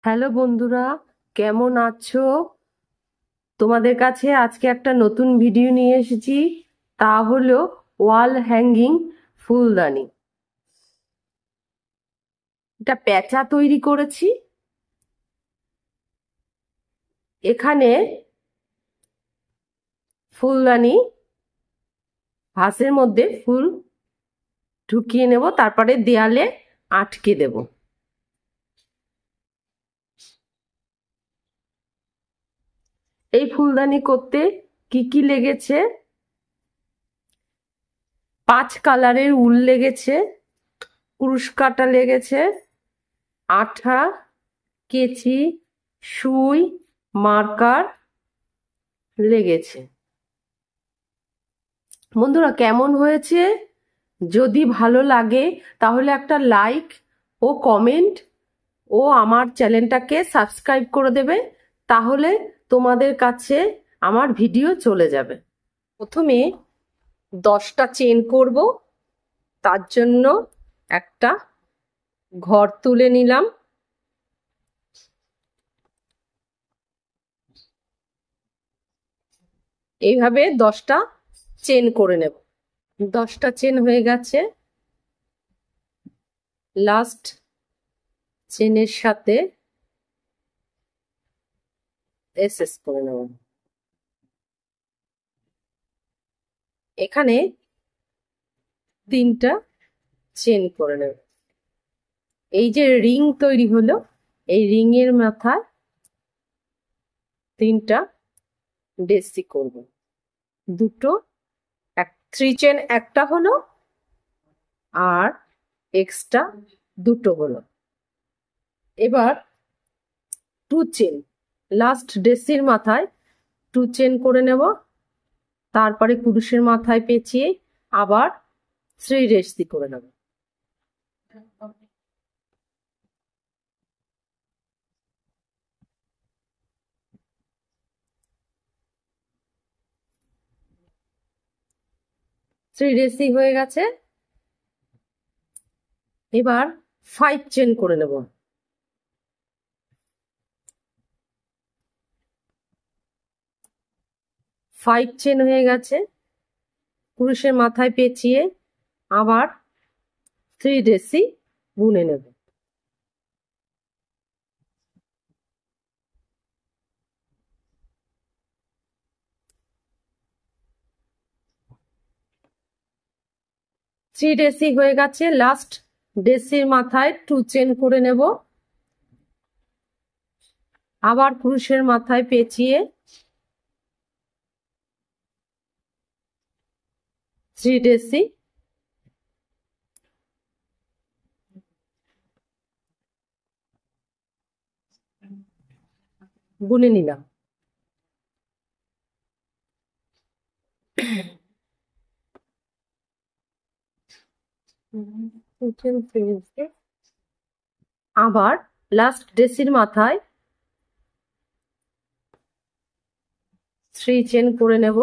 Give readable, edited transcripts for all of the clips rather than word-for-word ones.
Hello বন্ধুরা, কেমন আছো? তোমাদের কাছে আজকে একটা নতুন ভিডিও নিয়ে এসেছি। তা হলো ওয়াল হ্যাঙ্গিং ফুলদানি। এটা প্যাঁচা তৈরি করেছি। এখানে ফুলদানি ভাসের মধ্যে ফুল ঢুকিয়ে নেব, তারপরে দেয়ালে আটকে দেব। এই ফুলদানি করতে কি কি লেগেছে? 5 কালারের উল লেগেছে, কুরুশ কাঁটা লেগেছে, আঠা, কেচি, সুই, মার্কার লেগেছে। বন্ধুরা, কেমন হয়েছে? যদি ভালো লাগে তাহলে একটা লাইক ও কমেন্ট ও আমার চ্যানেলটাকে সাবস্ক্রাইব করে দেবে, তাহলে তোমাদের কাছে আমার ভিডিও চলে যাবে। প্রথমে 10টা চেন করব, তার জন্য একটা ঘর তুলে নিলাম। এইভাবে 10টা চেন করে নেব। 10টা চেন হয়ে গেছে। লাস্ট চেনের সাথে এসএস করে নেব। এখানে 3টা চেন করে নেব। এই যে রিং তৈরি হলো, এই রিং এর মাথায় 3টা ডেসি করব। দুটো 3 চেন একটা হলো, আর এক্সট্রা দুটো হলো। এবার 2 চেন, লাস্ট ডেসির মাথায় 2 চেন করে নেব, তারপরে কুরুশের মাথায় পেঁচিয়ে আবার 3 ডেসি করে নেব। থ্রি ডেসি হয়ে গেছে। এবার 5 চেন করে নেব। 5 চেন হয়ে গেছে। কুরুশের মাথায় পেঁচিয়ে আবার 3 ডেসি বুনে নেব। থ্রি ডেসি হয়ে গেছে। লাস্ট ডেসির মাথায় 2 চেন করে নেব, আবার কুরুশের মাথায় পেঁচিয়ে 3 ডেসি বুনে নিলাম। আবার লাস্ট ডেসির মাথায় 3 চেন করে নেব,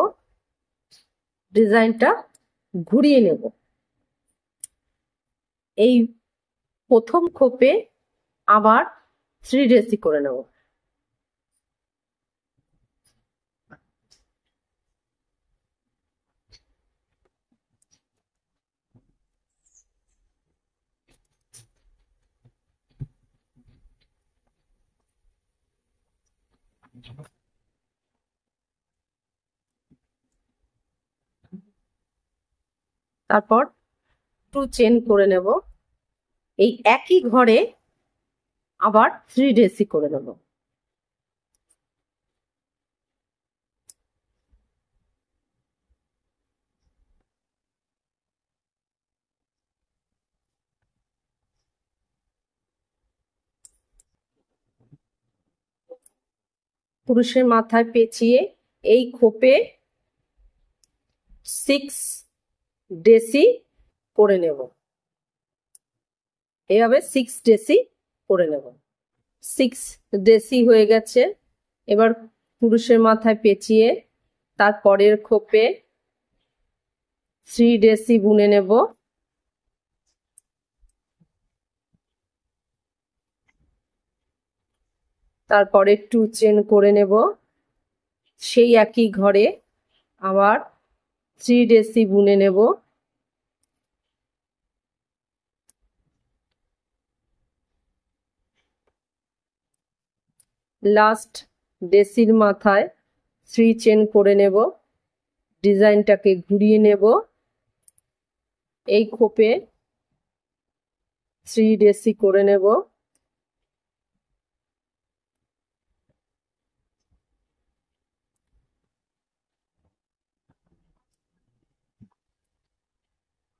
ডিজাইনটা ঘুরিয়ে নেব। এই প্রথম খোপে আবার 3 ডেসি করে নেব। তারপর 2 চেন করে নেব। এই একই ঘরে আবার 3 ডেসি করে নেব। পুরুষের মাথায় পেঁচিয়ে এই খোপে 6 ডেসি করে নেব। এভাবে 6 ডেসি করে নেব। 6 ডেসি হয়ে গেছে। এবার পুরুষের মাথায় পেঁচিয়ে তারপরের খোপে 3 ডেসি বুনে নেব। তারপরে 2 চেন করে নেব। সেই একই ঘরে আবার 3 ডেসি বুনে নেব। লাস্ট ডেসির মাথায় 3 চেন করে নেব। ডিজাইনটাকে ঘুরিয়ে নেব। এই খোপে 3 ডেসি করে নেব।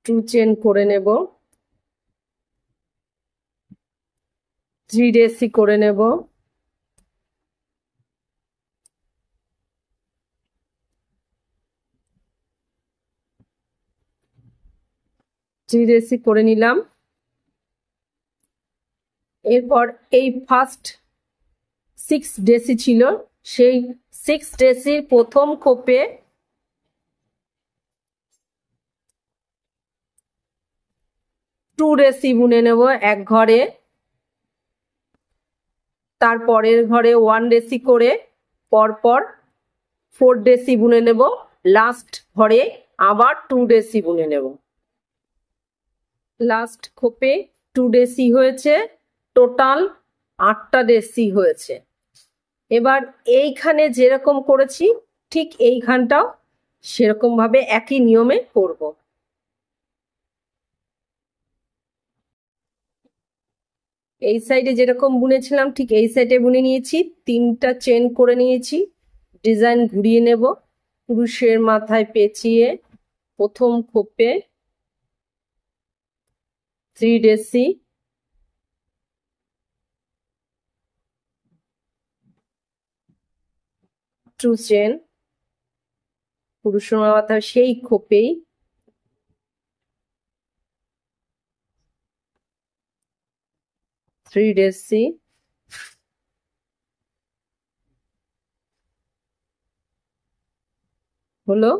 টু চেন করে নেব। 3 ডেসি করে নেব। থ্রি ডেসি করে নিলাম। এরপর এই ফার্স্ট 6 ডেসি ছিল, সেই 6 ডেসির প্রথম খোপে 2 ডেসি বুনে নেব এক ঘরে। তারপরের ঘরে 1 ডেসি করে পরপর 4 ডেসি বুনে নেব। লাস্ট ঘরে আবার 2 ডেসি বুনে নেব। লাস্ট খোপে 2 ডেসি হয়েছে, টোটাল 8টা ডেসি হয়েছে। এবার এইখানে যেরকম করেছি ঠিক এইখানটাও সেরকম ভাবে একই নিয়মে করব। এই সাইডে যেরকম বুনেছিলাম ঠিক এই সাইডে বুনে নিয়েছি। 3টা চেন করে নিয়েছি। ডিজাইন ঘুরিয়ে নেব। কুরুশের মাথায় পেঁচিয়ে প্রথম খোপে 3 ডেসি, টু চেন, কুরুশের মাথায় সেই খোপেই 3 ডেসি, হলো।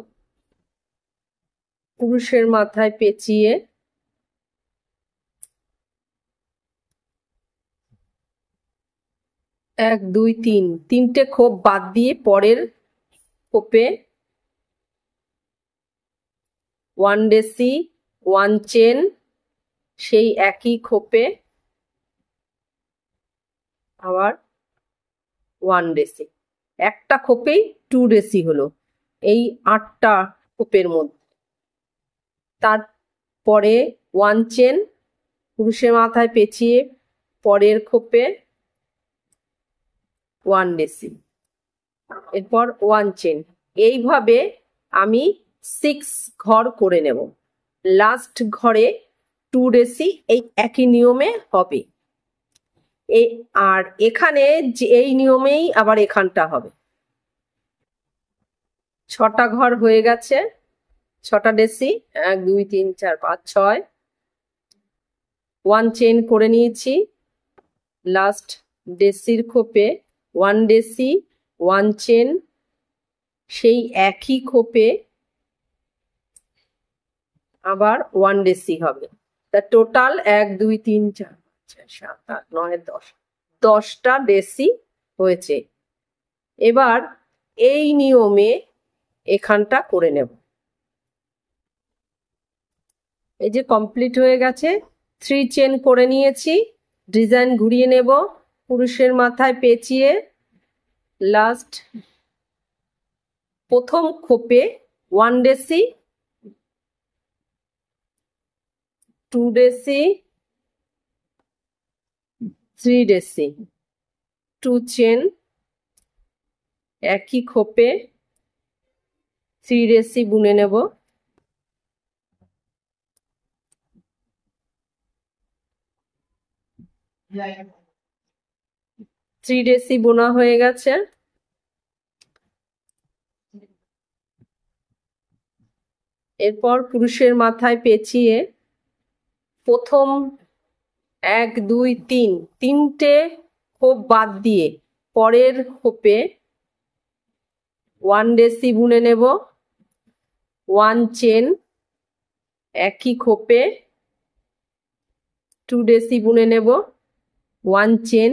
কুরুশের মাথায় পেঁচিয়ে 1 2 3 তিনটে খোপ বাদ দিয়ে পরের খোপে 1 ডেসি, 1 চেন, সেই একই খোপে আবার 1 ডেসি। একটা খোপেই 2 ডেসি হলো এই 8টা খোপের মধ্যে। তারপরে 1 চেন, কুরুশের মাথায় পেঁচিয়ে পরের খোপে 1 ডেসি, এরপর 1 চেন। এইভাবে আমি 6 ঘর করে নেব। লাস্ট ঘরে 2 ডেসি এই একই নিয়মে হবে। আর এখানে যে এই নিয়মেই আবার এখানটা হবে। 6টা ঘর হয়ে গেছে। 6টা ডেসি, 1 2 3 4 5 6, 1 চেন করে নিয়েছি। লাস্ট ডেসির খোপে 1 ডেসি, 1 চেন, সেই একই খোপে আবার 1 ডেসি হবে। তা টোটাল 1 2 3 4 5 6 7 8 9 10, 10টা ডেসি হয়েছে। এবার এই নিয়মে এখানটা করে নেব। এই যে কমপ্লিট হয়ে গেছে। 3 চেন করে নিয়েছি। ডিজাইন ঘুরিয়ে নেব। কুরুশের মাথায় পেঁচিয়ে লাস্ট প্রথম খোপে 1 ডেসি, 2 ডেসি, 3 ডেসি, 2 চেন, একই খোপে 3 ডেসি বুনে নেব। থ্রি ডেসি বোনা হয়ে গেছে। এরপর কুরুশের মাথায় পেঁচিয়ে প্রথম 1 2 3 তিনটে খোপ বাদ দিয়ে পরের খোপে 1 ডেসি বুনে নেব। 1 চেন, একই খোপে 2 ডেসি বুনে নেব। 1 চেন,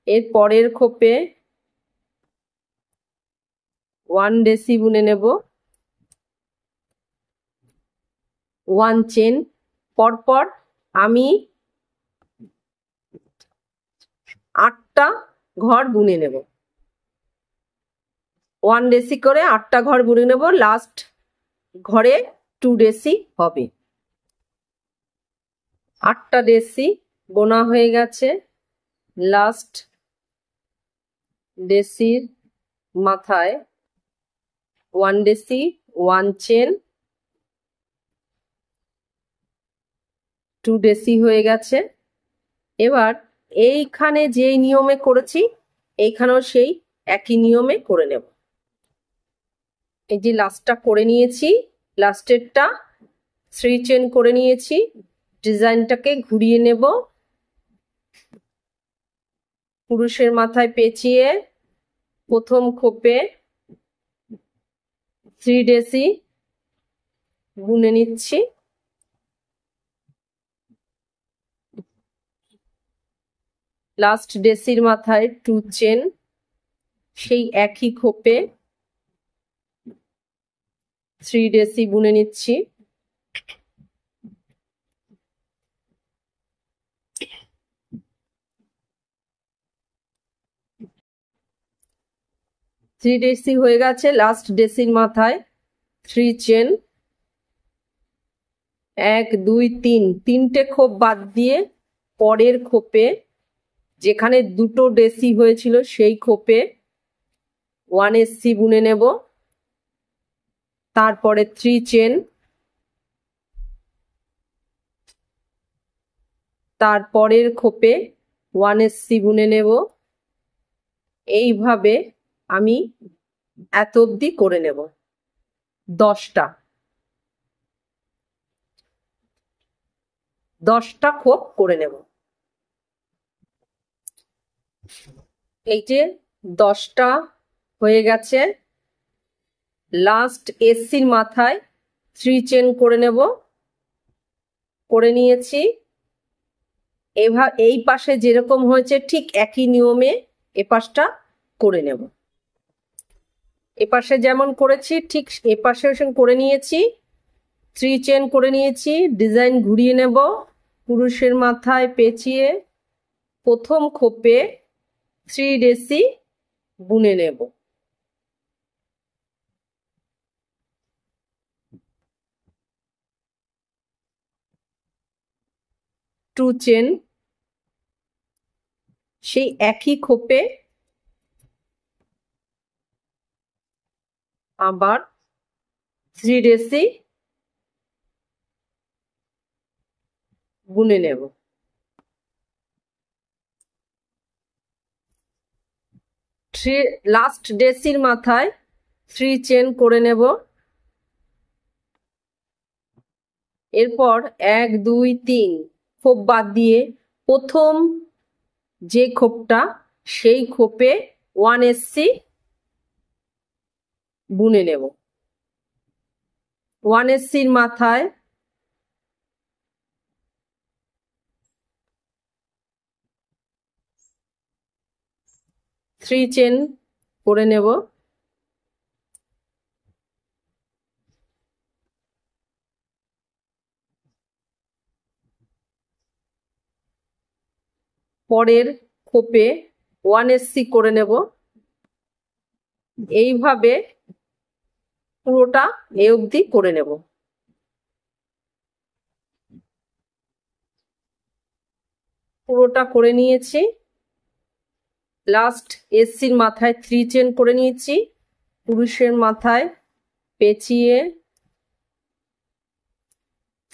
এর পরের খোপে 1 ডেসি বুনে নেব। 1 চেন পরপর আমি 8টা ঘর বুনে নেব। 1 ডেসি করে 8টা ঘর বুনে নেব। লাস্ট ঘরে 2 ডেসি হবে। 8টা ডেসি বোনা হয়ে গেছে। লাস্ট ডেসির মাথায় 1 ডেসি 1 চেন 2 ডেসি হয়ে গেছে। এবার এইখানে যেই নিয়মে করেছি এইখানেও সেই একই নিয়মে করে নেব। এই যে লাস্টটা করে নিয়েছি, লাস্টেরটা 3 চেন করে নিয়েছি। ডিজাইনটাকে ঘুরিয়ে নেব। পুরুষের মাথায় পেঁচিয়ে প্রথম খোপে 3 ডেসি বুনে নিচ্ছি। লাস্ট ডেসির মাথায় 2 চেন সেই একই খোপে 3 ডেসি বুনে নিচ্ছি। থ্রি ডেসি হয়ে গেছে। লাস্ট ডেসির মাথায় 3 চেন 1 2 3 তিনটে খোপ বাদ দিয়ে পরের খোপে যেখানে দুটো ডেসি হয়েছিল সেই খোপে 1 এসসি বুনে নেব। তারপরে 3 চেন, তারপরের খোপে 1 এসসি বুনে নেব। এইভাবে আমি এত অবধি করে নেব। 10টা খোপ করে নেব। এই যে 10টা হয়ে গেছে। লাস্ট এসসির মাথায় 3 চেন করে নেব। করে নিয়েছি। এই পাশে যেরকম হয়েছে ঠিক একই নিয়মে এ পাশটা করে নেব। এ পাশে যেমন করেছি ঠিক এ পাশে করে নিয়েছি। 3 চেন করে নিয়েছি। ডিজাইন ঘুরিয়ে নেব। পুরুষের মাথায় পেঁচিয়ে প্রথম খোপে 3 ডেসি বুনে নেব। টু চেন সেই একই খোপে আবার 3 ডেসি বুনে নেব। লাস্ট ডেসির মাথায় 3 চেন করে নেব। এরপর 1 2 3 খোপ বাদ দিয়ে প্রথম যে খোপটা সেই খোপে 1 এসসি বুনে নেব। 1 এসসির মাথায় 3 চেন করে নেব। পরের খোপে 1 এসসি করে নেব। এইভাবে পুরোটা এ অবধি করে নেব। পুরোটা করে নিয়েছি। লাস্ট এসসির মাথায় 3 চেন করে নিয়েছি। পুরুষের মাথায় পেঁচিয়ে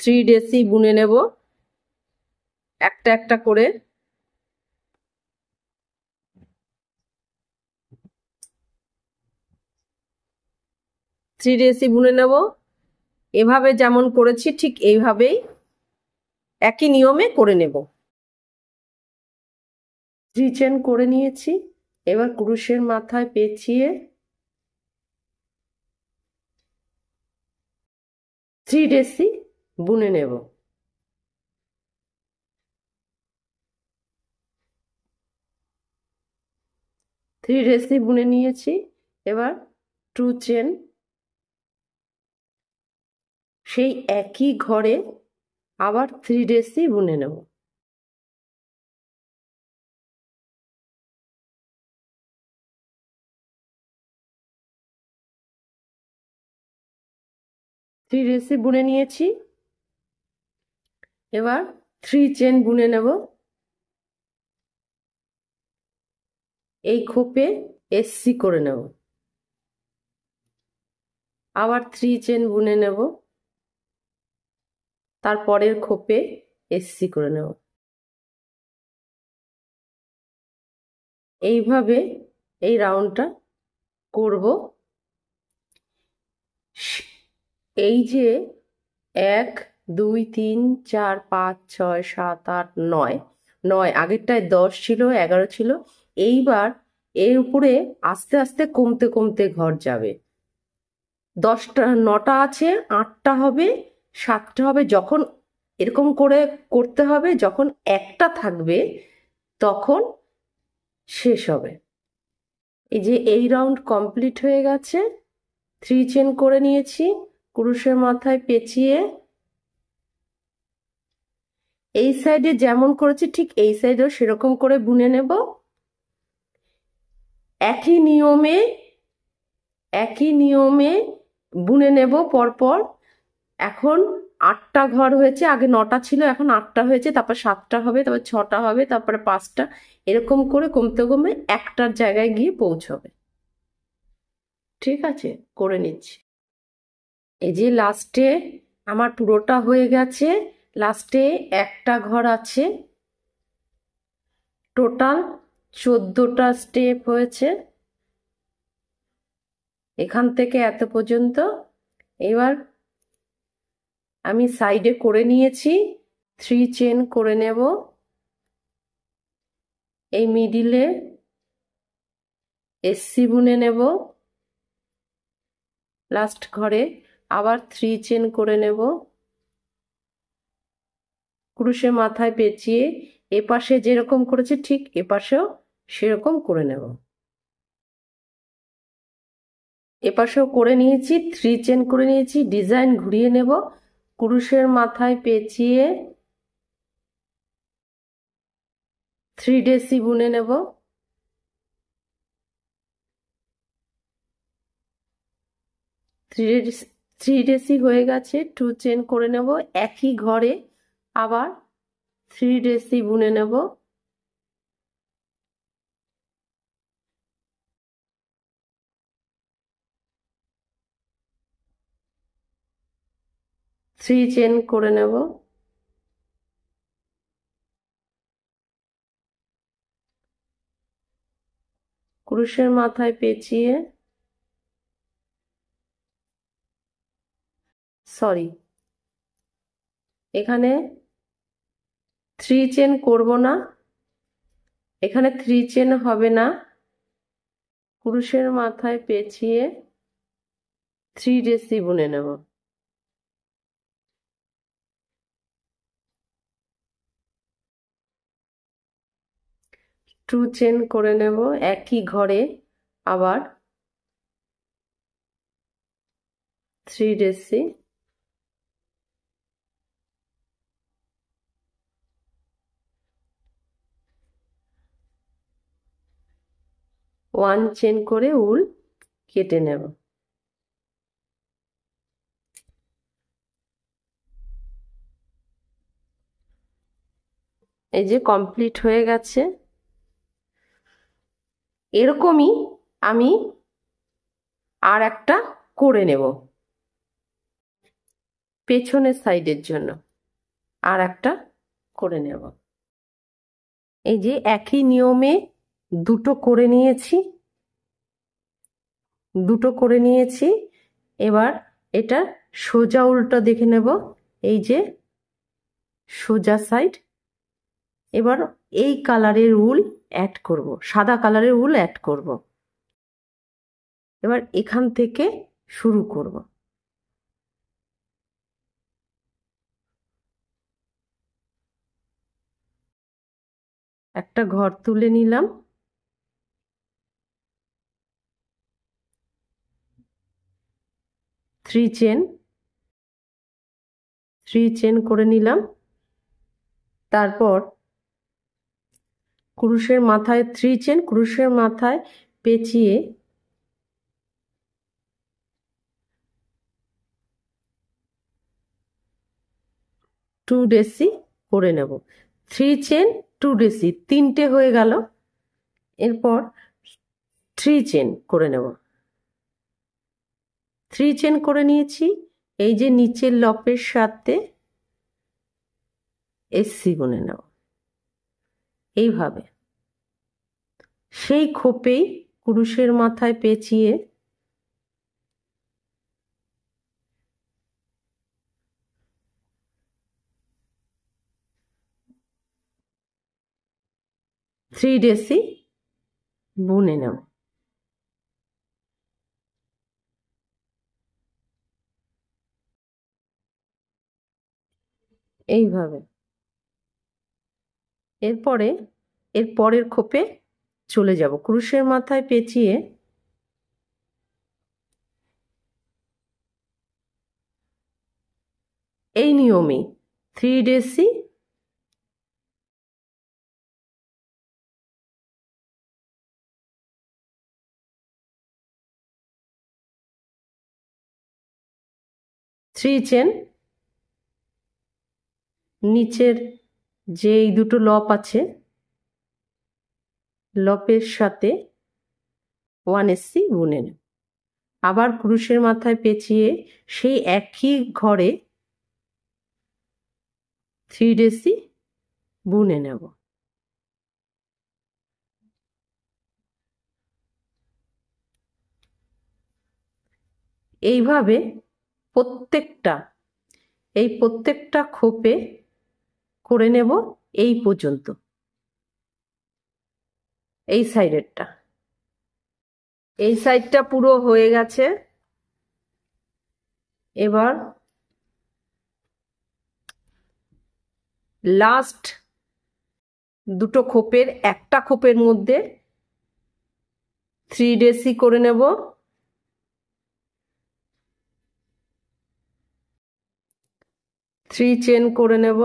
3 ডেসি বুনে নেব একটা একটা করে। থ্রি ডেসি বুনে নেব। এভাবে যেমন করেছি ঠিক এইভাবেই একই নিয়মে করে নেব। 3 চেন করে নিয়েছি। এবার কুরুশের মাথায় পেঁচিয়ে 3 ডেসি বুনে নেব। 3 রেসি বুনে নিয়েছি। এবার 2 চেন সেই একই ঘরে আবার 3 রেসি বুনে নেব। থ্রি রেসি বুনে নিয়েছি। এবার 3 চেন বুনে নেব। এই খোপে এসসি করে নেব। আবার 3 চেন বুনে নেব, তারপরের খোপে এসসি করে নেব। এইভাবে এই রাউন্ডটা করব। এই যে 1 2 3 4 5 6 7 8 9, আগেরটায় 10 ছিল, 11 ছিল। এইবার এর উপরে আস্তে আস্তে কমতে কমতে ঘর যাবে। 10টা 9টা আছে, 8টা হবে, 7টা হবে। যখন এরকম করে করতে হবে, যখন একটা থাকবে তখন শেষ হবে। এই যে এই রাউন্ড কমপ্লিট হয়ে গেছে। 3 চেন করে নিয়েছি, কুরুশের মাথায় পেঁচিয়ে এই সাইডে যেমন করেছি ঠিক এই সাইডেও সেরকম করে বুনে নেব। একই নিয়মে বুনে নেব পরপর। এখন 8টা ঘর হয়েছে, আগে 9টা ছিল, এখন 8টা হয়েছে, তারপর 7টা হবে, তারপর 6টা হবে, তারপরে 5টা, এরকম করে কমতে কমে একটার জায়গায় গিয়ে পৌঁছবে। ঠিক আছে, করে নিচ্ছি। এই যে লাস্টে আমার পুরোটা হয়ে গেছে, লাস্টে একটা ঘর আছে। টোটাল 14টা স্টেপ হয়েছে এখান থেকে এত পর্যন্ত। এবার আমি সাইডে করে নিয়েছি, 3 চেন করে নেব। এই মিডিলে এসসি বুনে নেব। লাস্ট ঘরে আবার 3 চেন করে নেব। ক্রুশের মাথায় পেঁচিয়ে এপাশে যেরকম করেছি ঠিক এপাশেও সেরকম করে নেব। এপাশেও করে নিয়েছি, 3 চেন করে নিয়েছি। ডিজাইন ঘুরিয়ে নেব, ক্রুশের মাথায় পেঁচিয়ে 3 ডেসি বুনে নেব। 3 ডেসি হয়ে গেছে। 2 চেন করে নেব, একই ঘরে আবার 3 ডেসি বুনে নেব। থ্রি চেন করে নেব। ক্রুশের মাথায় পেঁচিয়ে এখানে 3 চেন করব না, এখানে 3 চেন হবে না। ক্রুশের মাথায় পেঁচিয়ে 3 ডেসি বুনে নেব। টু চেন করে নেব একই ঘরে আবার 3 ডেসি। ওয়ান চেন করে উল কেটে নেব। এই যে কমপ্লিট হয়ে গেছে। এরকমই আমি আর একটা করে নেব পেছনের সাইডের জন্য, আর একটা করে নেব। এই যে একই নিয়মে দুটো করে নিয়েছি। এবার এটা সোজা উল্টো দেখে নেব। এই যে সোজা সাইড। এবার এই কালারের উল অ্যাড করব, সাদা কালারের উল অ্যাড করব। এবার এখান থেকে শুরু করব। একটা ঘর তুলে নিলাম। 3 চেন, 3 চেন করে নিলাম। তারপর ক্রুশের মাথায় 3 চেন, ক্রুশের মাথায় পেঁচিয়ে 2 ডেসি করে নেব। 3 চেন 2 ডেসি, 3টে হয়ে গেল। এরপর 3 চেন করে নেব। 3 চেন করে নিয়েছি। এই যে নিচের লপের সাথে এসসি বুনে নেব এইভাবে। সেই খোপেই ক্রুশের মাথায় পেঁচিয়ে 3 ডেসি বুনে নেব। এইভাবে। এরপরে এর পরের খোপে চলে যাব। ক্রুশের মাথায় পেঁচিয়ে এই নিয়মে 3 ডেসি থ্রি চেন, নিচের যে এই দুটো লপ আছে লপের সাথে 1 এসসি বুনে নেব। আবার ক্রুশের মাথায় পেঁচিয়ে সেই একই ঘরে 3 ডেসি বুনে নেব। এইভাবে প্রত্যেকটা খোপে করে নেব এই পর্যন্ত। এই সাইডেরটা, এই সাইডটা পুরো হয়ে গেছে। এবার লাস্ট দুটো খোপের একটা খোপের মধ্যে 3 ডেসি করে নেব। 3 চেন করে নেব।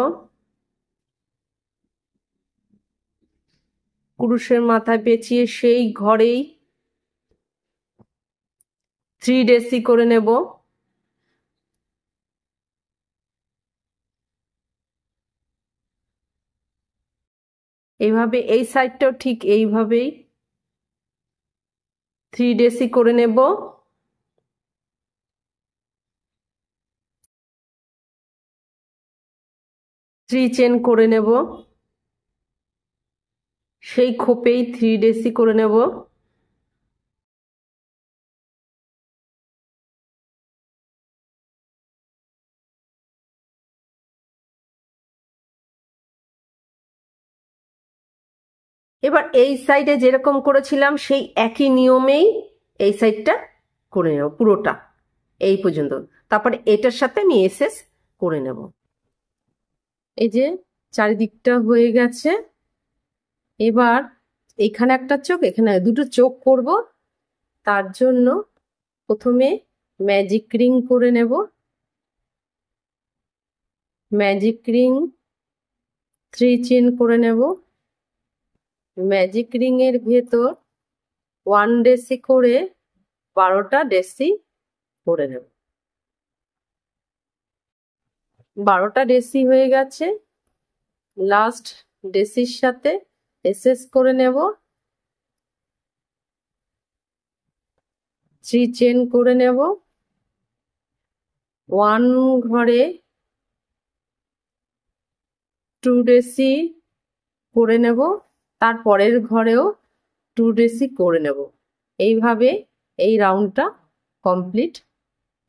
ক্রুশের মাথায় পেঁচিয়ে সেই ঘরেই 3 ডেসি করে নেব। এইভাবে এই সাইডটাও ঠিক এইভাবেই 3 ডেসি করে নেব। থ্রি চেন করে নেব। সেই খোপেই 3 ডেসি করে নেব। এবার এই সাইডে যেরকম করেছিলাম সেই একই নিয়মেই এই সাইডটা করে নেব পুরোটা এই পর্যন্ত। তারপরে এটার সাথে আমি এসএস করে নেব। এই যে চারিদিকটা হয়ে গেছে। এবার এখানে একটা চোখ, এখানে দুটো চোখ করব। তার জন্য প্রথমে ম্যাজিক রিং করে নেব। ম্যাজিক রিং 3 চেন করে নেব। ম্যাজিক রিং এর ভেতর 1 ডেসি করে 12টা ডেসি করে নেব। 12টা ডেসি হয়ে গেছে। লাস্ট ডেসির সাথে এসএস করে নেব। 3 চেন করে নেব। 1 ঘরে 2 ডেসি করে নেব। তারপরের ঘরেও 2 ডেসি করে নেব। এইভাবে এই রাউন্ডটা কমপ্লিট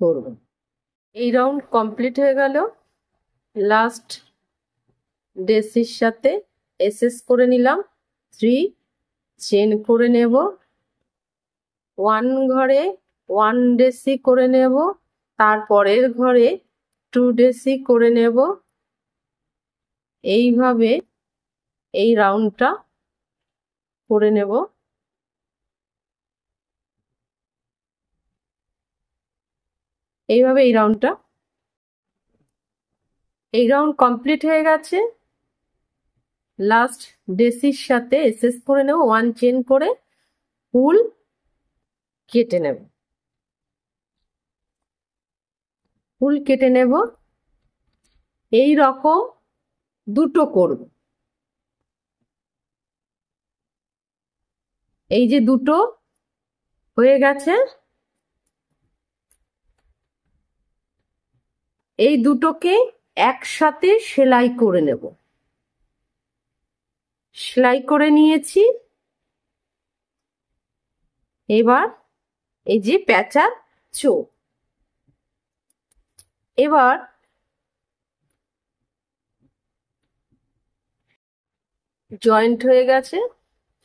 করব। এই রাউন্ড কমপ্লিট হয়ে গেল। লাস্ট ডেসির সাথে এসএস করে নিলাম। 3 চেন করে নেব। 1 ঘরে 1 ডেসি করে নেব। তারপরের ঘরে 2 ডেসি করে নেব। এইভাবে এই রাউন্ডটা করে নেব। এইভাবে এই রাউন্ড কমপ্লিট হয়ে গেছে। লাস্ট ডেসির সাথে এসএস করে নেব, 1 চেন করে ফুল কেটে নেব। ফুল কেটে নেব, এই রকম দুটো করব। এই যে দুটো হয়ে গেছে, এই দুটোকে একসাথে সেলাই করে নেব। সেলাই করে নিয়েছি। এবার এই যে প্যাঁচার চোখ, এবার জয়েন্ট হয়ে গেছে।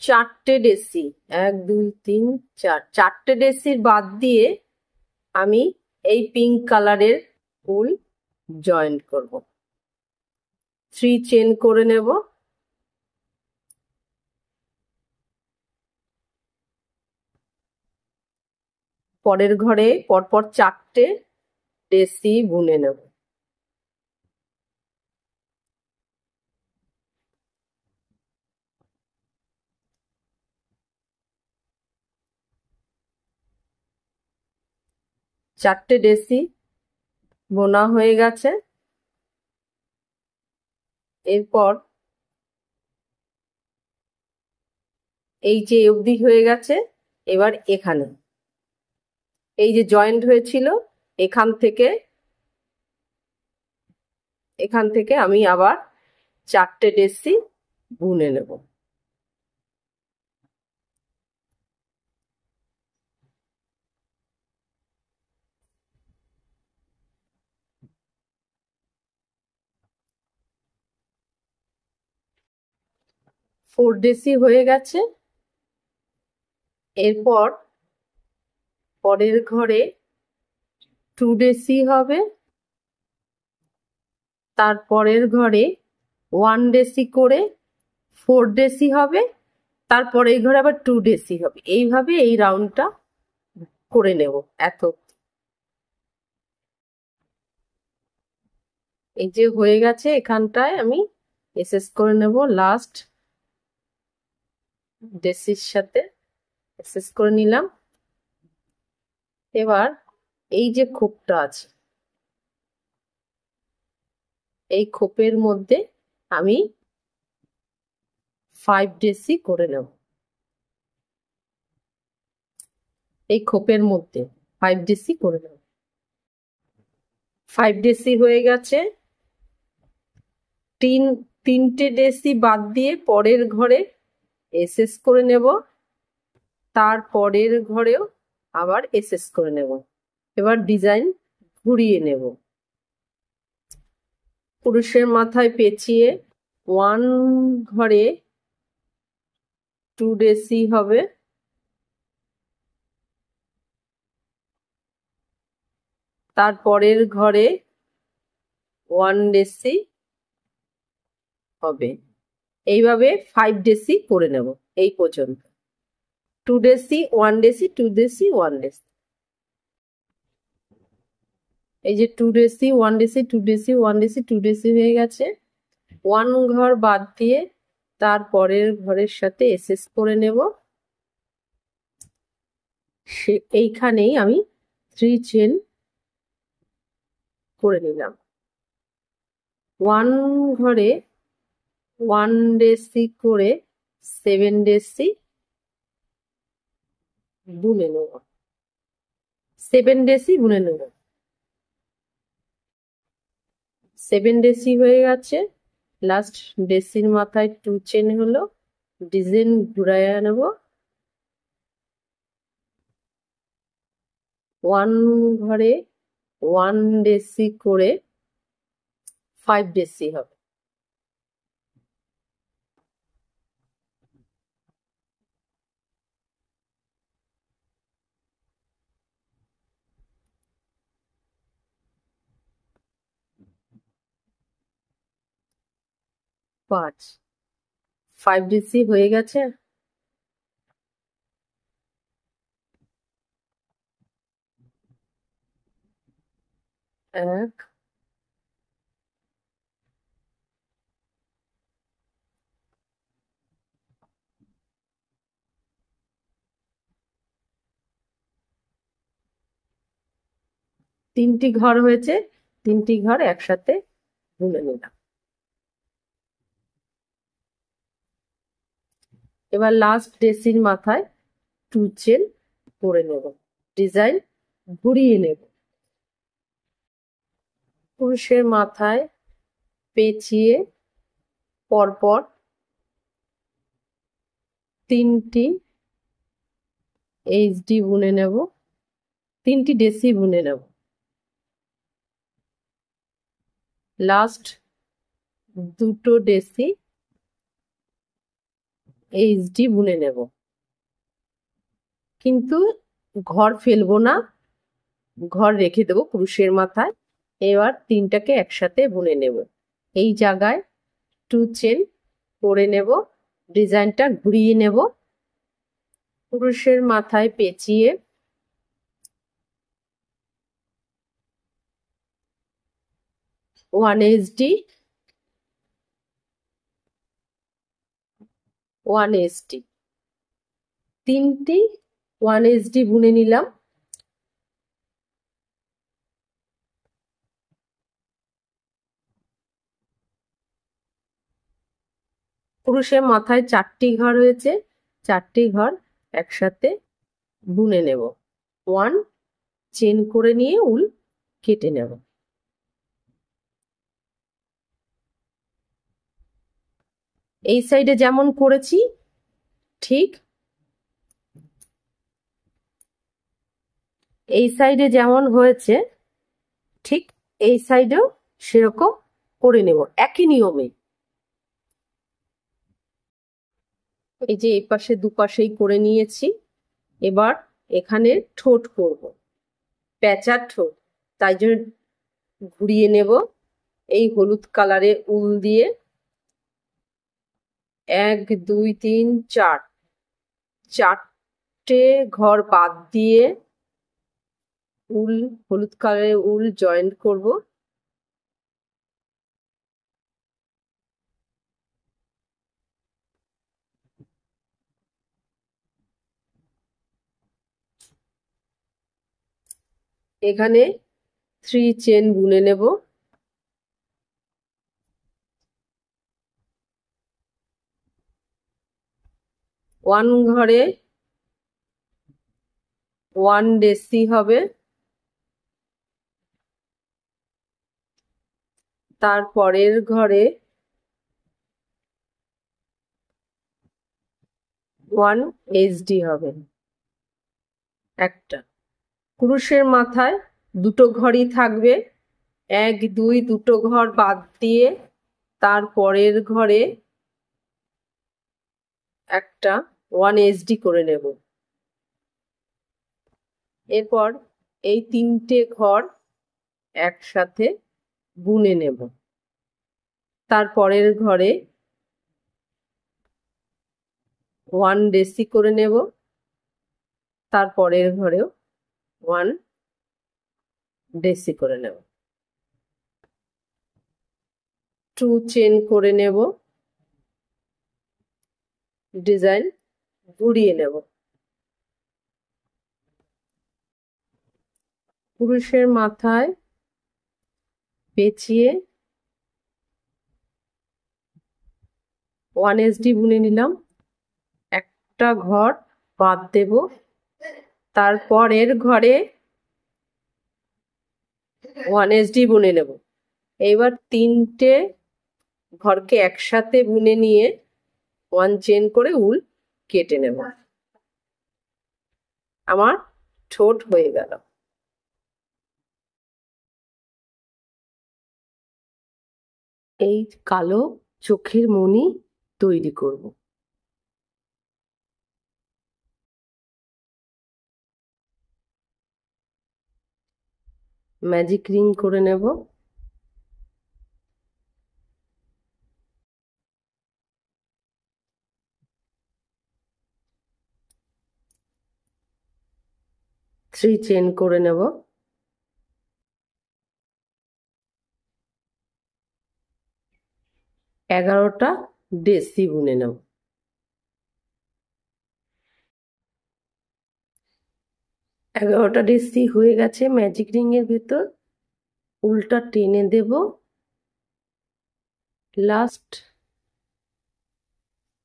4টে ডেসি, 1 2 3 4, 4টে ডেসির বাদ দিয়ে আমি এই পিঙ্ক কালারের ফুল জয়েন্ট করব। 3 চেন করে নেব। পরের ঘরে পরপর 4টে ডেসি বুনে নেব। চারটে ডেসি বোনা হয়ে গেছে। এরপর এই যে অবধি হয়ে গেছে, এবার এখানে এই যে জয়েন্ট হয়েছিল, এখান থেকে আমি আবার 4টে ডেসি বুনে নেব। ফোর ডেসি হয়ে গেছে। এরপর পরের ঘরে 2 ডেসি হবে, তারপরের ঘরে 1 ডেসি করে 4 ডেসি হবে, তারপরে এই ঘরে আবার 2 ডেসি হবে। এইভাবে এই রাউন্ডটা করে নেব। এত এই যে হয়ে গেছে, এখানটায় আমি এসএস করে নেব। লাস্ট ডেসির সাথে এসএস করে নিলাম। এবার এই যে খোপটা আছে, এই খোপের মধ্যে আমি 5 ডেসি করে নেব। এই খোপের মধ্যে 5 ডেসি করে নেব। 5 ডেসি হয়ে গেছে। 3টে ডেসি বাদ দিয়ে পরের ঘরে এসএস করে নেব, তারপরের ঘরেও আবার এসএস করে নেব। এবার ডিজাইন ঘুরিয়ে নেব। পুরুষের মাথায় পেঁচিয়ে 1 ঘরে 2 ডেসি হবে, তারপরের ঘরে 1 ডেসি হবে। এইভাবে 5 ডেসি করে নেব এই পর্যন্ত। 2 ডেসি 1 ডেসি 2 ডেসি 1 ডেসি। এই যে 2 deci 1 deci 2 deci 1 deci 2 deci হয়ে গেছে। 1 ঘর বাদ দিয়ে তারপরের ঘরের সাথে এসএস করে নেব। এইখানেই আমি 3 চেন করে নিলাম। 1 ঘরে 1 ডেসি করে 7 ডেসি বুনে নেব। 7 ডেসি বুনে নেব। 7 ডেসি হয়ে গেছে। লাস্ট ডেসির মাথায় 2 চেন হলো, ডিজাইন ঘুরাইয়া নেব। 1 ঘরে 1 ডেসি করে 5 ডেসি হবে। পাঁচ 5 ডেসি হয়ে গেছে। এক, তিনটি ঘর হয়েছে, তিনটি ঘর একসাথে বুনে নিলাম। এবার লাস্ট ডেসির মাথায় 2 চেন করে নেব, ডিজাইন ঘুরিয়ে নেব। পুরুষের মাথায় পেঁচিয়ে পরপর 3টি এইচডি বুনে নেব, 3টি ডেসি বুনে নেব। লাস্ট 2টো ডেসি এইচডি বুনে নেব, কিন্তু ঘর ফেলবো না, ঘর রেখে দেবো পুরুষের মাথায়। এবার 3টাকে একসাথে বুনে নেব। এই জায়গায় 2 চেন করে নেব, ডিজাইনটা ঘুরিয়ে নেব। পুরুষের মাথায় পেঁচিয়ে 1 এইচডি 1 এইচডি 3টি 1 এইচডি বুনে নিলাম। পুরুষের মাথায় 4টি ঘর হয়েছে, 4টি ঘর একসাথে বুনে নেব। 1 চেন করে নিয়ে উল কেটে নেব। এই সাইডে যেমন করেছি ঠিক এই সাইডে যেমন হয়েছে ঠিক এই সাইডেও সেরকম করে নেব, একই নিয়মে। এই যে এই পাশে দুপাশেই করে নিয়েছি। এবার এখানে ঠোঁট করব, প্যাঁচার ঠোঁট, তাই জন্য ঘুরিয়ে নেব এই হলুদ কালারের উল দিয়ে। 1 2 3 4, 4টে ঘর বাদ দিয়ে উল, হলুদ কালারের উল জয়েন্ট করব। এখানে 3 চেন বুনে নেব। ওয়ান ঘরে 1 ডেসি হবে, তারপরের ঘরে 1 এইচডি হবে একটা। পুরুষের মাথায় 2টো ঘরই থাকবে, 1 2 2টো ঘর বাদ দিয়ে তারপরের ঘরে একটা 1 এইচডি করে নেব। এরপর এই 3টে ঘর একসাথে বুনে নেব। তারপরের ঘরে 1 ডেসি করে নেব, তারপরের ঘরেও 1 ডেসি করে নেব। 2 চেন করে নেব, ডিজাইন ঘুরিয়ে নেব। পুরুষের মাথায় পেঁচিয়ে 1 এইচডি বুনে নিলাম, একটা ঘর বাদ দেব, তারপরের ঘরে 1 এইচডি বুনে নেব। এবার 3টে ঘরকে একসাথে বুনে নিয়ে 1 চেন করে উল কেটে নেব। আমার ঠোঁট হয়ে গেল। এই কালো চোখের মণি তৈরি করব। ম্যাজিক রিং করে নেব। থ্রি চেন করে নেব। 11টা ডেসি বুনে নেব। এগারোটা ডেসি হয়ে গেছে। ম্যাজিক রিং এর ভেতর উল্টা টেনে দেব, লাস্ট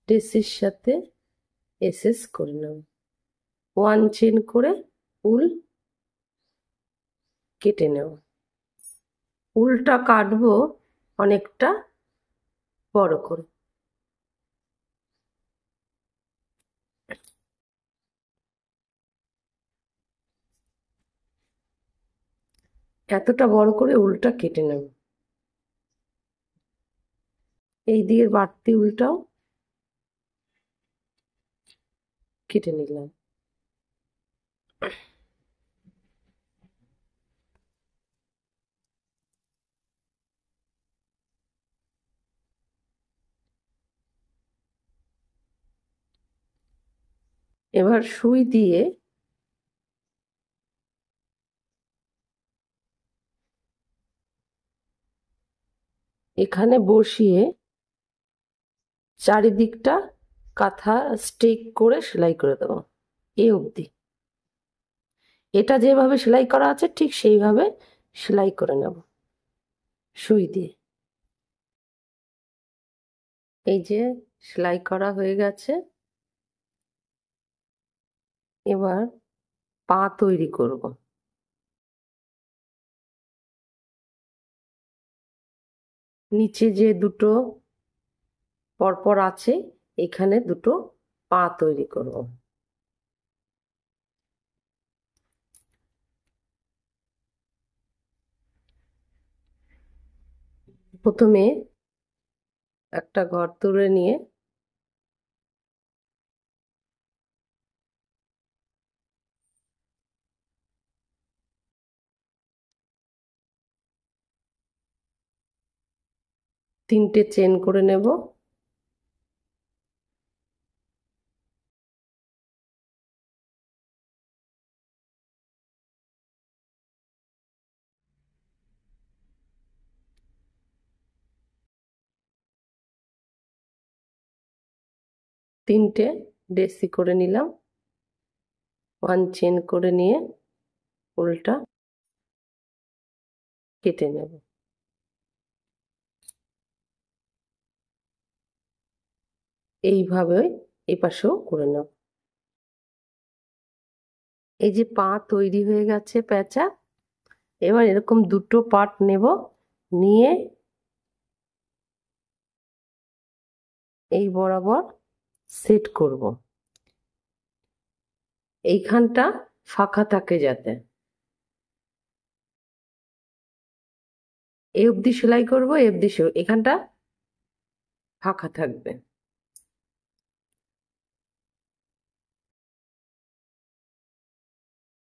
ডেসির সাথে এসএস করে নেব। 1 চেন করে উল কেটে নেব। উলটা কাটবো অনেকটা বড় করে। এতটা বড় করে উলটা কেটে নেব। এই দিয়ে বাড়তি উলটাও কেটে নিলাম। এবার সুই দিয়ে এখানে বসিয়ে চারিদিকটা কাঁথা স্টিক করে সেলাই করে দেবো এ অবধি। এটা যেভাবে সেলাই করা আছে ঠিক সেইভাবে সেলাই করে নেব সুই দিয়ে। এই যে সেলাই করা হয়ে গেছে। এবার পা তৈরি করব। নিচে যে দুটো পরপর আছে এখানে দুটো পা তৈরি করব। প্রথমে একটা ঘর তুলে নিয়ে তিনটে চেন করে নেব। তিনটে ডেসি করে নিলাম। 1 চেন করে নিয়ে উল্টা কেটে নেব। এইভাবে এপাশেও করে নেব। এই যে পা তৈরি হয়ে গেছে প্যাঁচা। এবার এরকম দুটো পার্ট নেব, নিয়ে এই বরাবর সেট করব। এইখানটা ফাঁকা থাকে যাতে। এই অবধি সেলাই করব, এই অবধি এখানটা ফাঁকা থাকবে।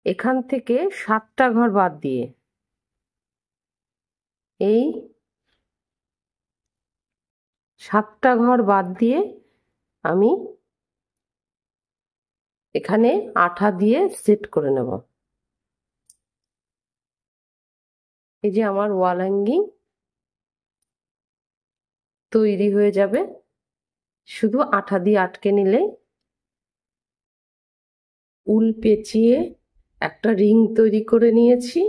এখান থেকে 7টা ঘর বাদ দিয়ে এই 7টা ঘর বাদ দিয়ে আমি এখানে আঠা দিয়ে সেট করে নেব। এই যে আমার ওয়াল হ্যাঙ্গিং তৈরি হয়ে যাবে। শুধু আঠা দিয়ে আটকে নিলে উল পেঁচিয়ে একটা রিং তৈরি করে নিয়েছি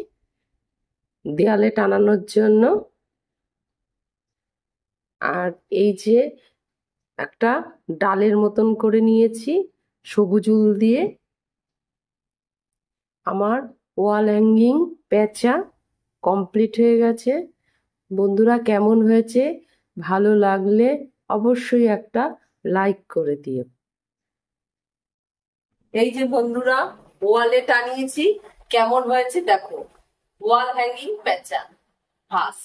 দেয়ালে টানানোর জন্য। আর এই যে একটা ডালের মতন করে নিয়েছি সবুজ উল দিয়ে। আমার ওয়াল হ্যাঙ্গিং প্যাঁচা কমপ্লিট হয়ে গেছে। বন্ধুরা, কেমন হয়েছে? ভালো লাগলে অবশ্যই একটা লাইক করে দিও। এই যে বন্ধুরা, ওয়ালে টানিয়েছি, কেমন হয়েছে দেখো। ওয়াল হ্যাঙ্গিং প্যাঁচা ভাস।